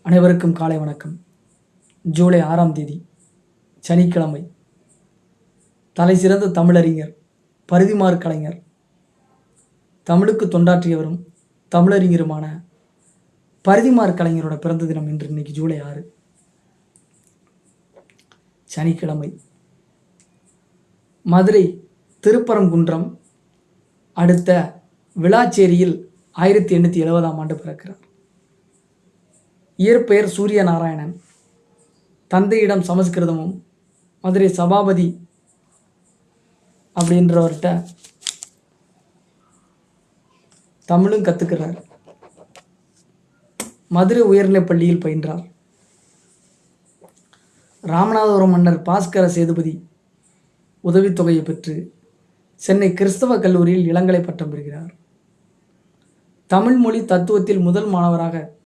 அனைவருக்கும் காலை வணக்கம். ஜூலை 6ஆம் தேதி சனிக்கிழமை. தலை சிறந்த தமிழறிஞர் பரிதிமாற் கலைஞர், தமிழுக்கு தொண்டாற்றியவரும் தமிழறிஞருமான பரிதிமாற் கலைஞரோட பிறந்த தினம் இன்று. இன்னைக்கு ஜூலை 6 சனிக்கிழமை. மதுரை திருப்பரங்குன்றம் அடுத்த விளாச்சேரியில் 1870ஆம் ஆண்டு பிறக்கிறார். இயற்பெயர் சூரிய நாராயணன். தந்தையிடம் சமஸ்கிருதமும் மதுரை சபாபதி அப்படின்றவர்கிட்ட தமிழும் கற்றுக்கிறார். மதுரை உயர்நிலைப் பள்ளியில் பயின்றார். ராமநாதபுரம் மன்னர் பாஸ்கர சேதுபதி உதவித்தொகையை பெற்று சென்னை கிறிஸ்தவ கல்லூரியில் இளங்கலை பட்டம் பெறுகிறார். தமிழ் மொழி தத்துவத்தில் முதல் மாணவராக